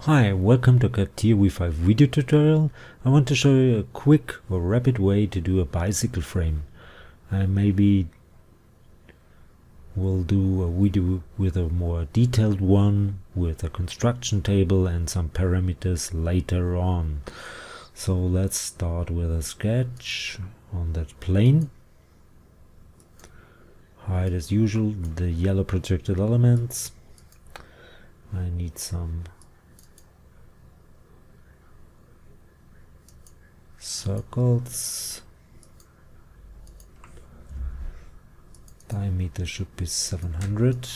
Hi, welcome to Catia V5 video tutorial. I want to show you a quick or rapid way to do a bicycle frame. I maybe will do a video with a more detailed one with a construction table and some parameters later on. So let's start with a sketch on that plane. Hide as usual the yellow projected elements. I need some circles. Diameter should be 700.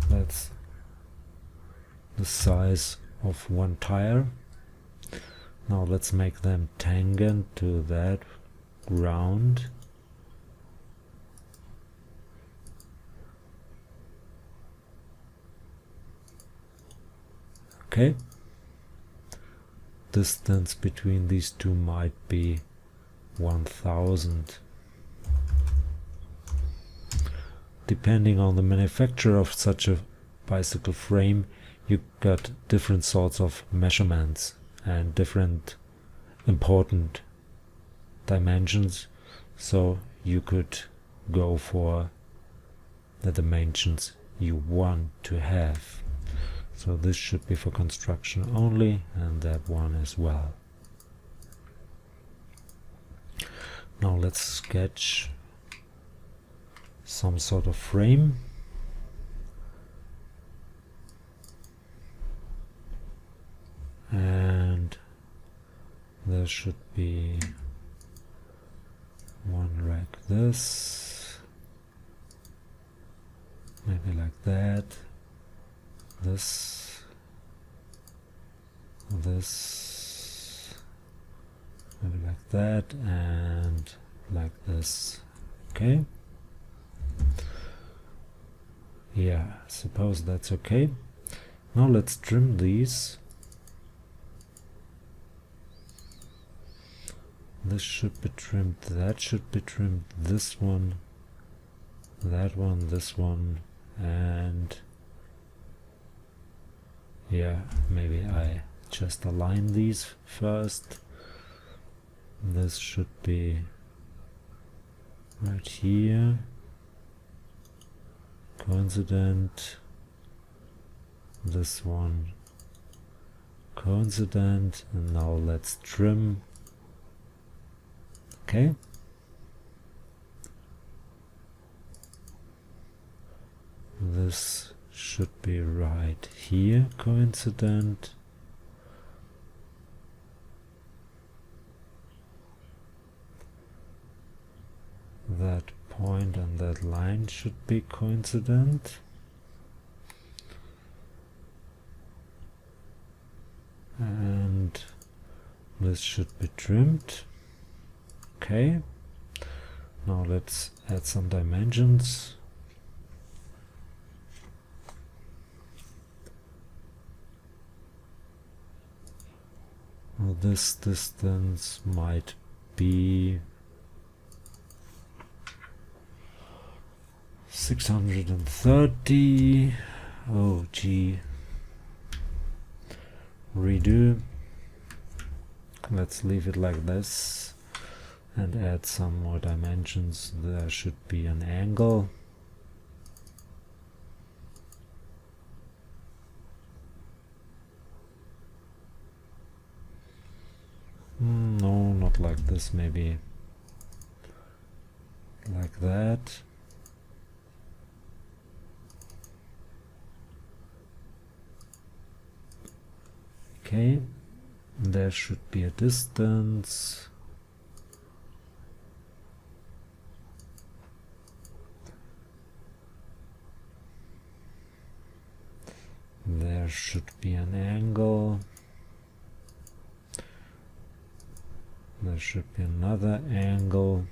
That's the size of one tire. Now let's make them tangent to that ground. Okay. Distance between these two might be 1000. Depending on the manufacturer of such a bicycle frame, you got different sorts of measurements and different important dimensions, so you could go for the dimensions you want to have. So this should be for construction only, and that one as well. Now let's sketch some sort of frame. And there should be one like this, maybe like that. This, maybe like that, and like this. Okay. Yeah, suppose that's okay. Now let's trim these. This should be trimmed, that should be trimmed, this one, that one, this one, and yeah, maybe I just align these first. This should be right here, coincident, this one coincident, and now let's trim. Okay. This should be right here, coincident. That point and that line should be coincident. And this should be trimmed. Okay. Now let's add some dimensions. This distance might be 630. Oh gee. Redo. Let's leave it like this and add some more dimensions. There should be an angle. No, not like this, maybe like that. Okay, there should be a distance. There should be an angle. There should be another angle.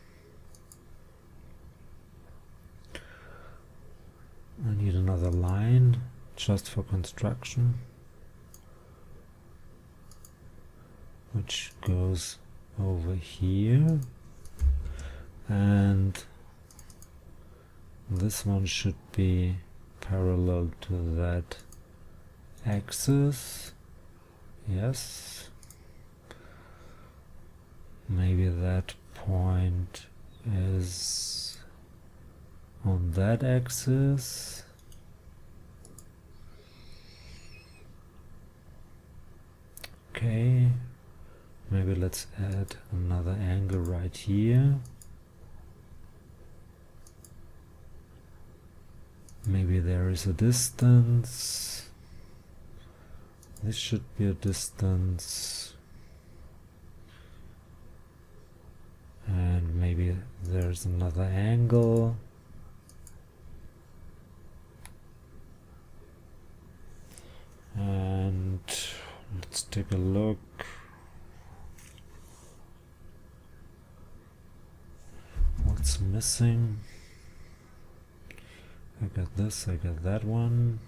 I need another line just for construction, which goes over here, and this one should be parallel to that axis. Yes, maybe that point is on that axis. Okay, maybe let's add another angle right here. Maybe there is a distance. This should be a distance. And maybe there's another angle. And let's take a look. What's missing? I got this, I got that one.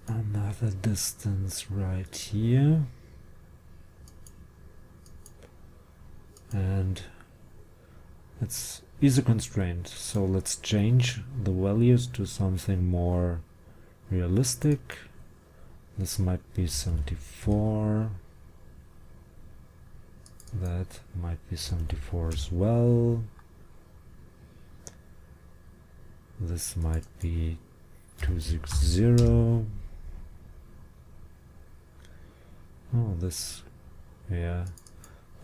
Another distance right here. And it's a constraint, so let's change the values to something more realistic. This might be 74. That might be 74 as well. This might be 260. Oh, this, yeah,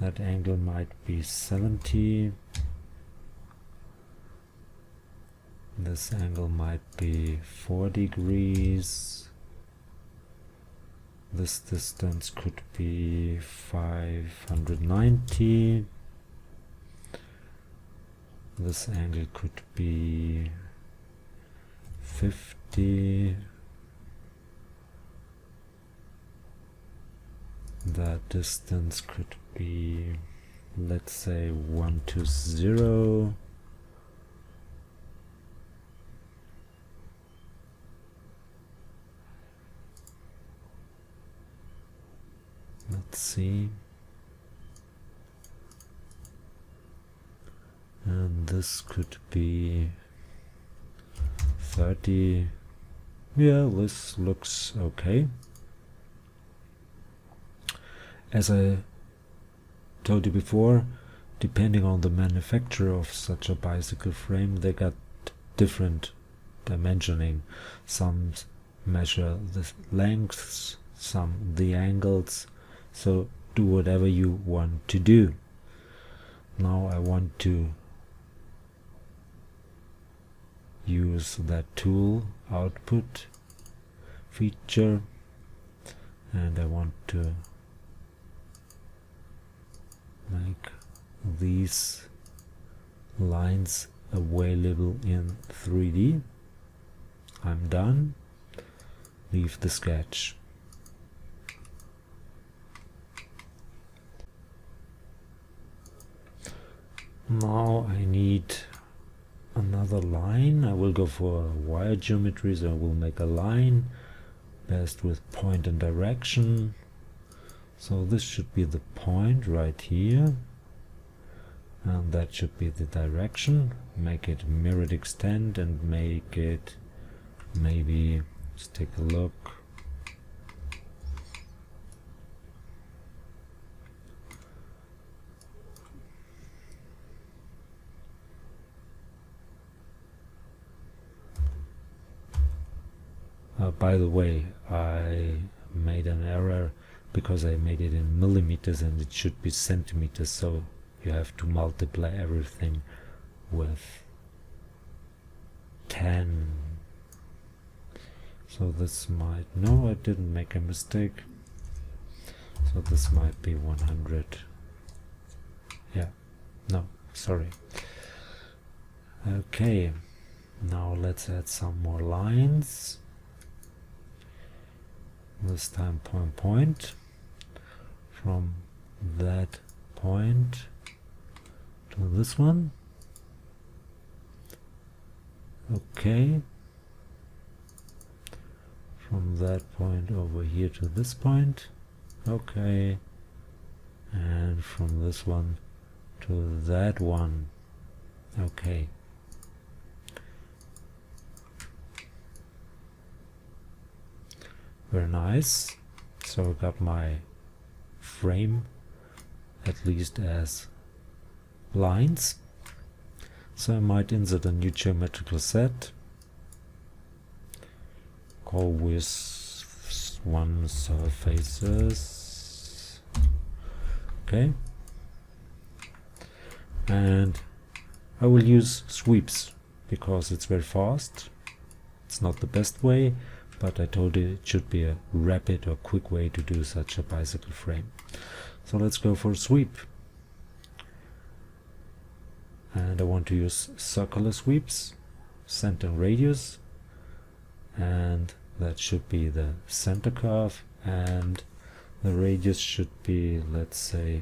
that angle might be 70. This angle might be 4 degrees. This distance could be 590. This angle could be 50. That distance could be, let's say, 120. Let's see. And this could be 30. Yeah, this looks okay. As I told you before, depending on the manufacturer of such a bicycle frame, they got different dimensioning. Some measure the lengths, some the angles. So do whatever you want to do. Now I want to use that tool output feature, and I want to make these lines available in 3D. I'm done. Leave the sketch. Now I need another line. I will go for wire geometry, so I will make a line best with point and direction. So this should be the point right here, and that should be the direction. Make it mirrored extend and make it, maybe, let's take a look. By the way, I made an error because I made it in millimeters and it should be centimeters, so you have to multiply everything with 10. So this might, no, I didn't make a mistake. So this might be 100. Yeah, no, sorry. Okay, now let's add some more lines. This time point from that point to this one. Okay, from that point over here to this point. Okay, and from this one to that one. Okay. Very nice. So I got my frame at least as lines. So I might insert a new geometrical set. Go with one surfaces. Okay. And I will use sweeps because it's very fast. It's not the best way, but I told you it should be a rapid or quick way to do such a bicycle frame. So let's go for a sweep. And I want to use circular sweeps, center and radius, and that should be the center curve, and the radius should be, let's say,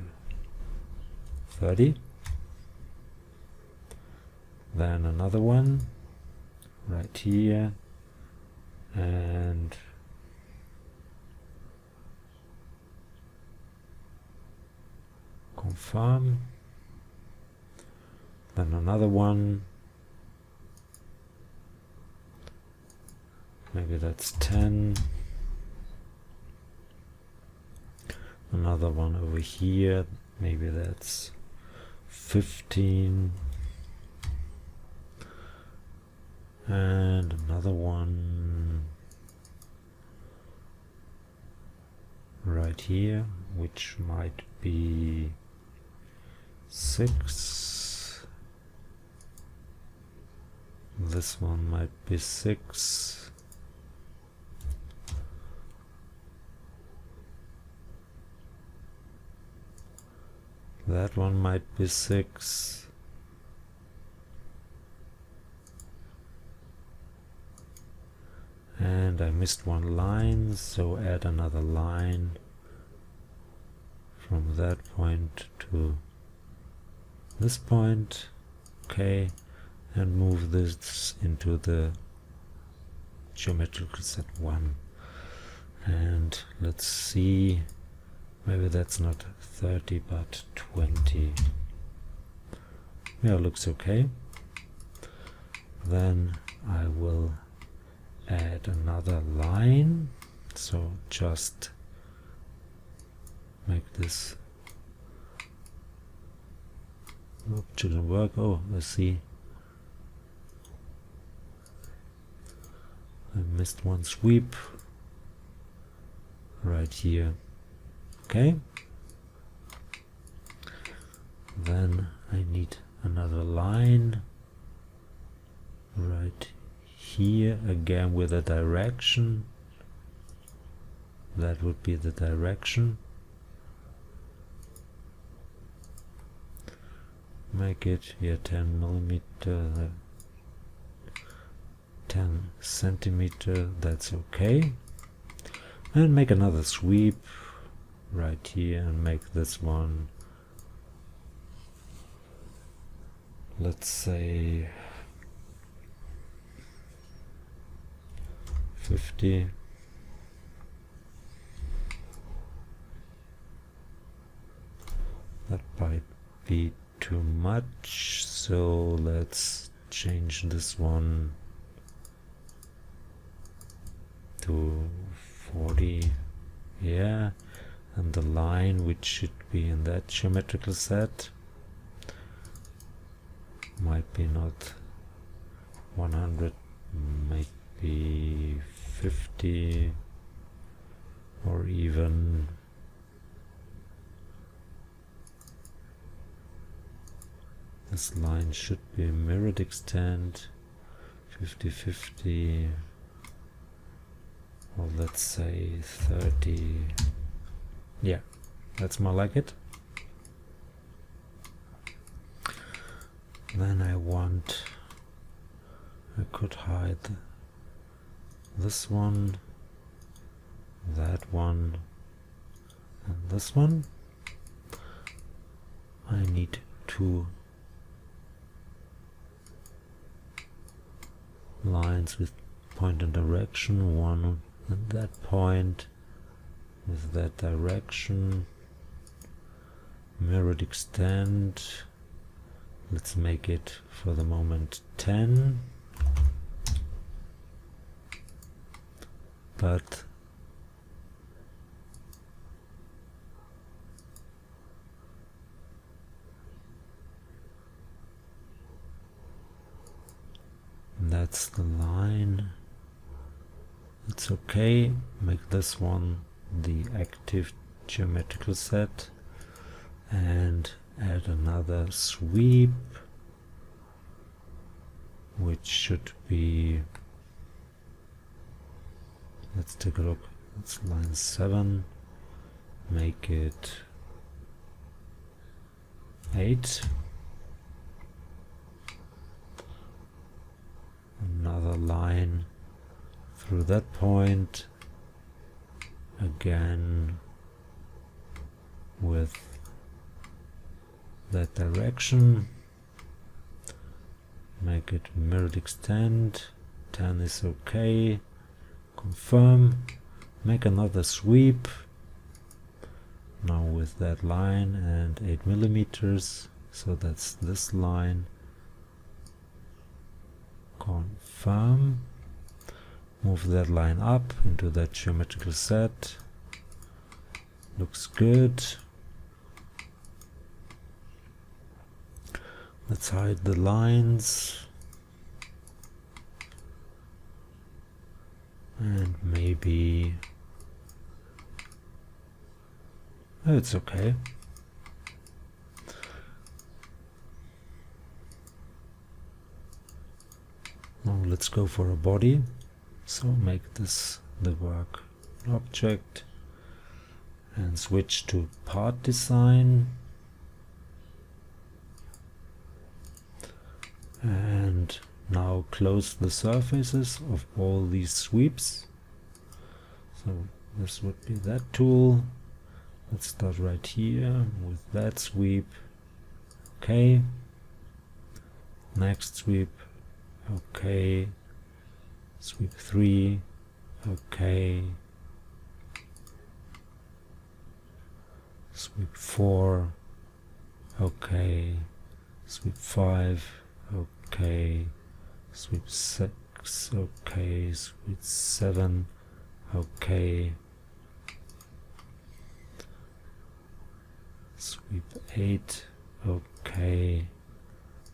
30. Then another one right here, and confirm. Then another one, maybe that's 10. Another one over here, maybe that's 15. And another one right here, which might be 6. This one might be 6. That one might be 6. And I missed one line, so add another line from that point to this point. Okay, and move this into the geometrical set 1. And let's see, maybe that's not 30 but 20. Yeah, looks okay. Then I will add another line, so just make this. Nope, shouldn't work. Oh, let's see. I missed one sweep right here. Okay. Then I need another line right here, again with a direction. That would be the direction. Make it here 10 millimeter, 10 centimeter, that's okay. And make another sweep right here and make this one, let's say 50. That might be too much, so let's change this one to 40. Yeah, and the line which should be in that geometrical set might be not 100, might be 50, or even this line should be mirrored extent 50-50, or let's say 30. Yeah, that's more like it. Then I could hide this one, that one, and this one. I need 2 lines with point and direction, one and that point with that direction. Mirrored extend. Let's make it for the moment 10. But that's the line. It's okay. Make this one the active geometrical set and add another sweep, which should be, let's take a look, it's line 7, make it 8, another line through that point, again with that direction, make it mirrored extend, 10 is okay, confirm, make another sweep, now with that line and 8 millimeters, so that's this line, confirm, move that line up into that geometrical set, looks good. Let's hide the lines and maybe it's okay. Now let's go for a body. So make this the work object and switch to part design. And now close the surfaces of all these sweeps. So this would be that tool. Let's start right here with that sweep. Okay. Next sweep. Okay. Sweep 3. Okay. Sweep 4. Okay. Sweep 5. Okay, sweep 6, okay, sweep 7, okay, sweep 8, okay,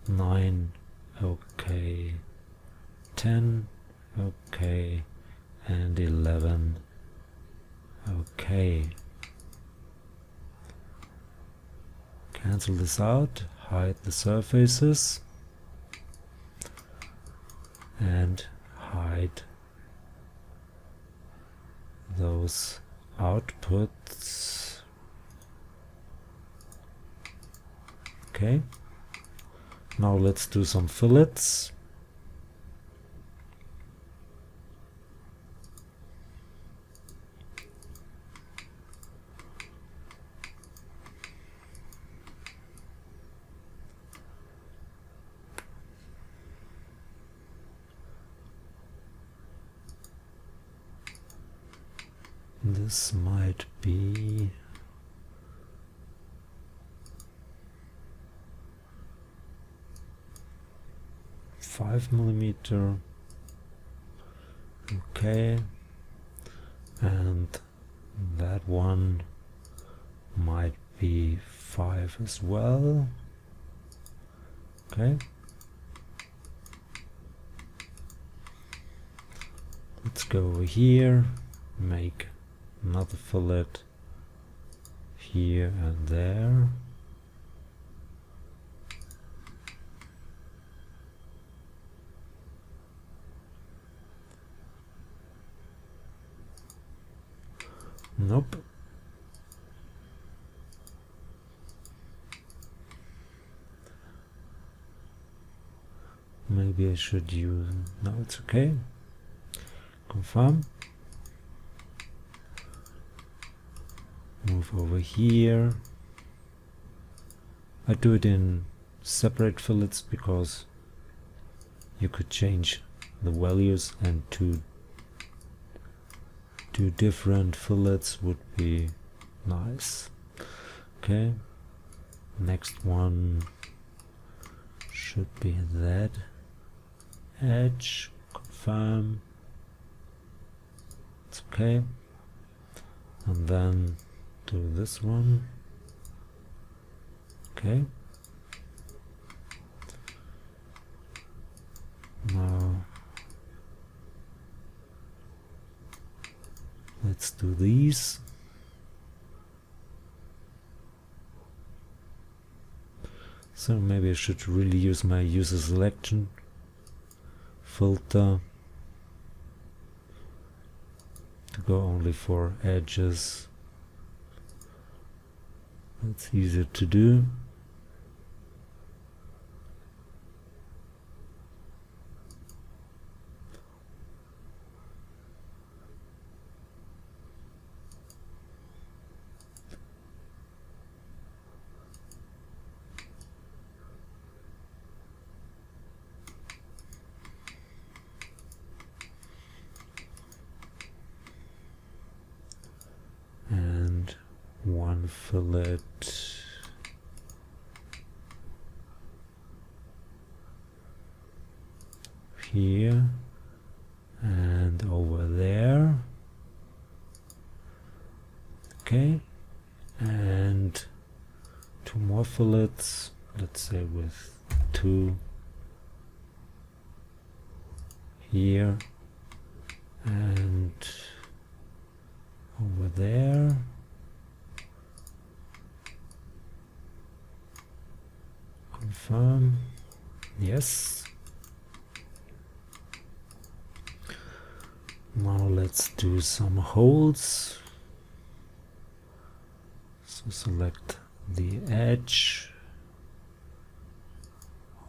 9, okay, 10, okay, and 11, okay. Cancel this out, hide the surfaces, and hide those outputs. Okay, now let's do some fillets. This might be 5 millimeter. Okay, and that one might be 5 as well. Okay, let's go over here, make another fillet here and there. Nope. Maybe I should use, no, it's okay. Confirm. Move over here. I do it in separate fillets because you could change the values and to 2 different fillets would be nice. Okay, next one should be that edge. Confirm. It's okay. And then do this one. Okay. Now let's do these. So maybe I should really use my user selection filter to go only for edges. It's easier to do. And one fillet here and over there. Okay, and 2 more fillets, let's say with 2 here and over there. Confirm. Yes. Now let's do some holes. So select the edge,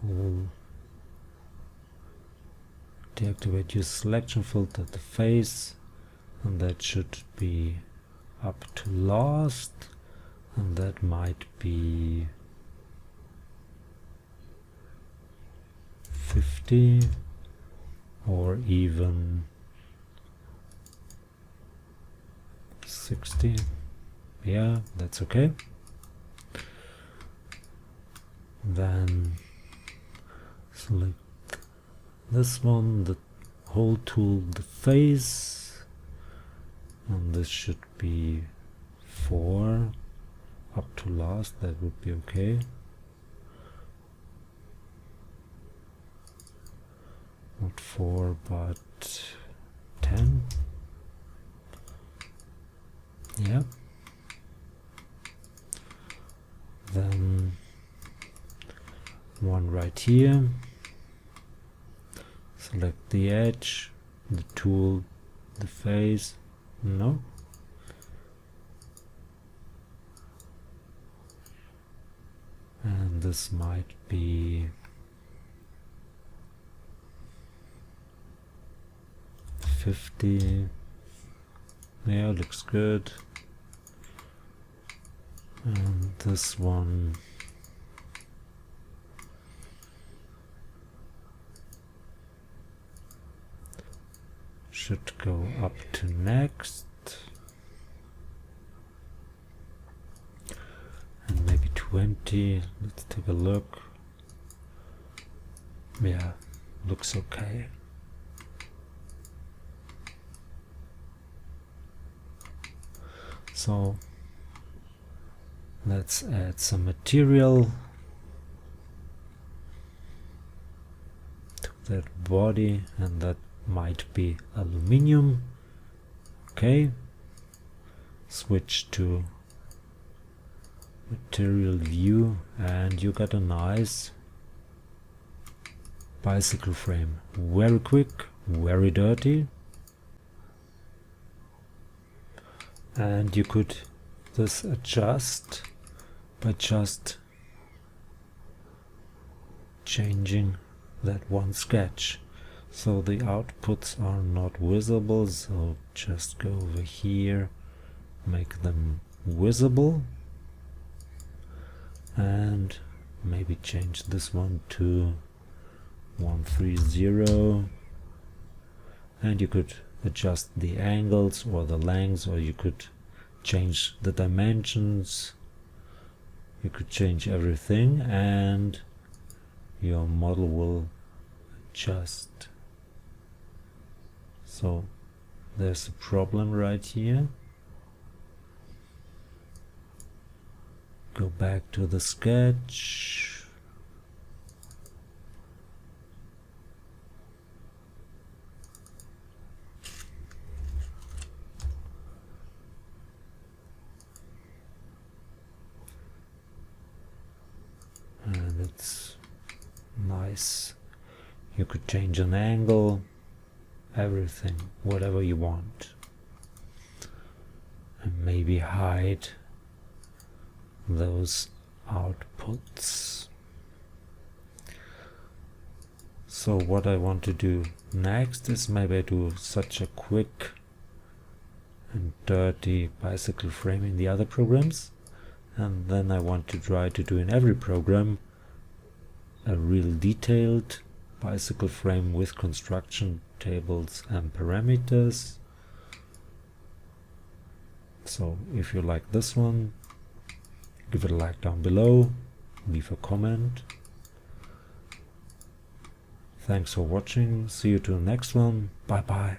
hole, deactivate your selection filter at the face, and that should be up to last, and that might be 50 or even 60. Yeah, that's okay. Then select this one, the hole tool, the face, and this should be 4 up to last. That would be okay. Not 4 but 10. Yeah. Then one right here. Select the edge, the tool, the face. No. And this might be 50. Yeah, looks good. And this one should go up to next. And maybe 20. Let's take a look. Yeah, looks okay. So let's add some material to that body, and that might be aluminium. Okay, switch to material view, and you got a nice bicycle frame. Very quick, very dirty. And you could this adjust by just changing that one sketch, so the outputs are not visible. So just go over here, make them visible, and maybe change this one to 130, and you could adjust the angles or the lengths, or you could change the dimensions. You could change everything and your model will adjust. So there's a problem right here. Go back to the sketch. And it's nice. You could change an angle, everything, whatever you want. And maybe hide those outputs. So what I want to do next is maybe do such a quick and dirty bicycle frame in the other programs, and then I want to try to do in every program a real detailed bicycle frame with construction tables and parameters. So if you like this one, give it a like down below, leave a comment. Thanks for watching, see you to the next one, bye bye.